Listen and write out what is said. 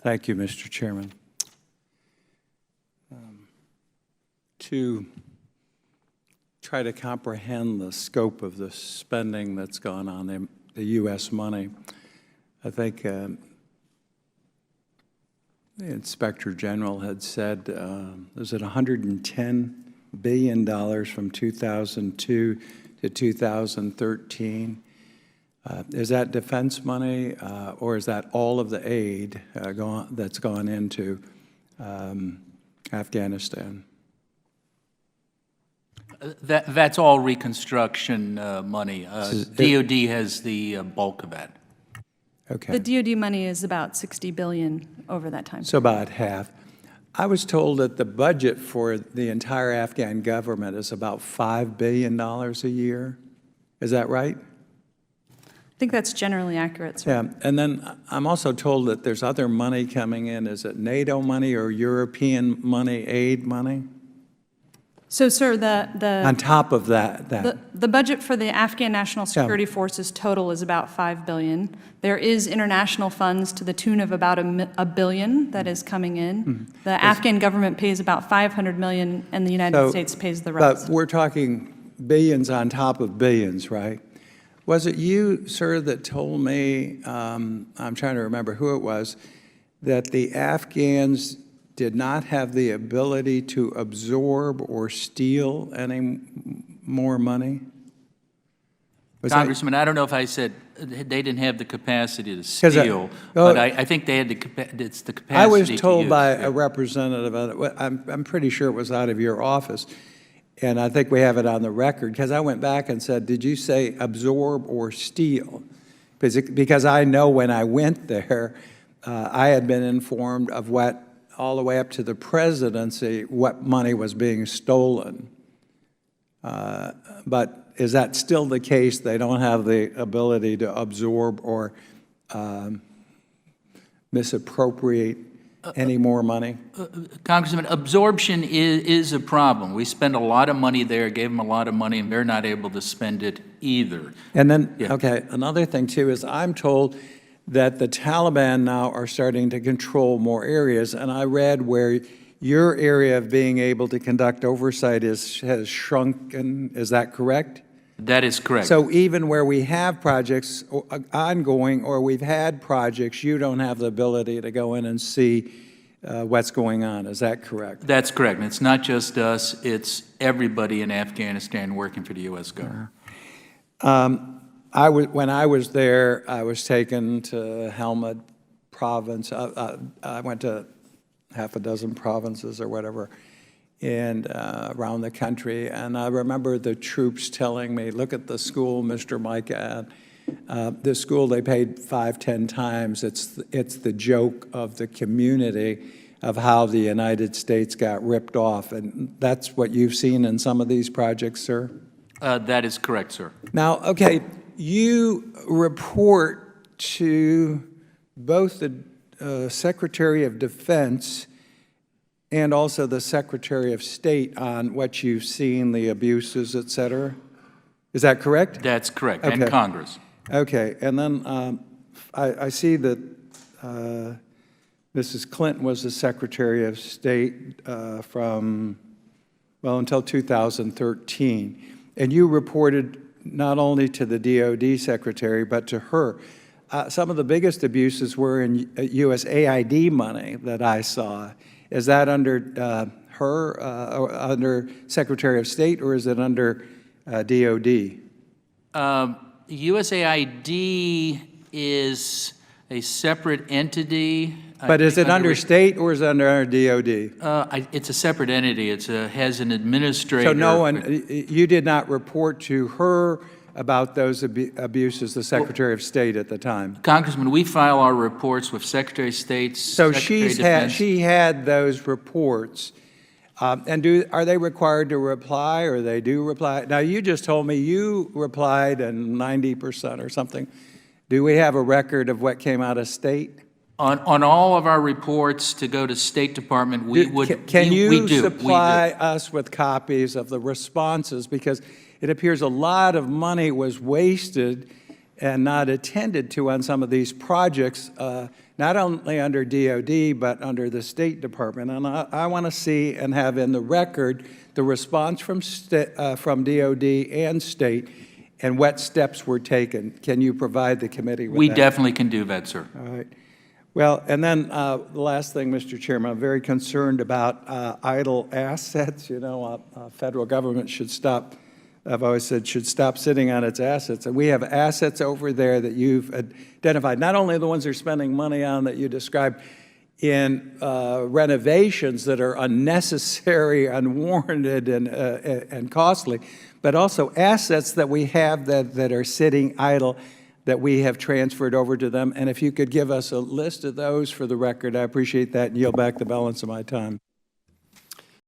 Thank you, Mr. Chairman. To try to comprehend the scope of the spending that's gone on in the U.S. money, I think the Inspector General had said, was it $110 billion from 2002 to 2013? Is that defense money, or is that all of the aid that's gone into Afghanistan? That's all reconstruction money. DOD has the bulk of that. Okay. The DOD money is about $60 billion over that time. So about half. I was told that the budget for the entire Afghan government is about $5 billion a year. Is that right? I think that's generally accurate, sir. Yeah, and then I'm also told that there's other money coming in. Is it NATO money or European money, aid money? So, sir, On top of that. the budget for the Afghan National Security Forces total is about $5 billion. There is international funds to the tune of about $1 billion that is coming in. Mm-hmm. The Afghan government pays about $500 million, and the United States pays the rest. But we're talking billions on top of billions, right? Was it you, sir, that told me, I'm trying to remember who it was, that the Afghans did not have the ability to absorb or steal any more money? Congressman, I don't know if I said they didn't have the capacity to steal, but I think they had it's the capacity I was told to use, by a representative, I'm pretty sure it was out of your office, and I think we have it on the record, because I went back and said, did you say absorb or steal? Because I know when I went there, I had been informed of what, all the way up to the presidency, what money was being stolen. But is that still the case? They don't have the ability to absorb or misappropriate any more money? Congressman, absorption is a problem. We spend a lot of money there, gave them a lot of money, and they're not able to spend it either. And then, okay, another thing too is I'm told that the Taliban now are starting to control more areas, and I read where your area of being able to conduct oversight has shrunken. Is that correct? That is correct. So even where we have projects ongoing, or we've had projects, you don't have the ability to go in and see what's going on. Is that correct? That's correct. And it's not just us, it's everybody in Afghanistan working for the U.S. government. When I was there, I was taken to Helmand province. I went to half a dozen provinces or whatever, and around the country. And I remember the troops telling me, look at the school, Mr. Mica. This school, they paid 5-10 times. It's the joke of the community of how the United States got ripped off. And that's what you've seen in some of these projects, sir? That is correct, sir. Now, okay, you report to both the Secretary of Defense and also the Secretary of State on what you've seen, the abuses, et cetera. Is that correct? That's correct, okay. And Congress. Okay, and then I see that Mrs. Clinton was the Secretary of State from, well, until 2013. And you reported not only to the DOD Secretary, but to her. Some of the biggest abuses were in USAID money that I saw. Is that under her, or under Secretary of State, or is it under DOD? USAID is a separate entity. But is it under state or is it under DOD? It's a separate entity. It has an administrator. So no one, you did not report to her about those abuses, the Secretary of State at the time? Congressman, we file our reports with Secretary of State, so Secretary of Defense. She had those reports. And are they required to reply, or they do reply? Now, you just told me you replied in 90% or something. Do we have a record of what came out of state? On all of our reports to go to State Department, we would. Can you do. supply us with copies of the responses? Because it appears a lot of money was wasted and not attended to on some of these projects, not only under DOD, but under the State Department. And I want to see and have in the record the response from DOD and state and what steps were taken. Can you provide the committee with We that? definitely can do that, sir. All right. Well, and then the last thing, Mr. Chairman, I'm very concerned about idle assets. You know, federal government should stop, I've always said, should stop sitting on its assets. And we have assets over there that you've identified, not only the ones they're spending money on that you described in renovations that are unnecessary, unwarranted, and costly, but also assets that we have that are sitting idle that we have transferred over to them. And if you could give us a list of those for the record, I appreciate that and yield back the balance of my time.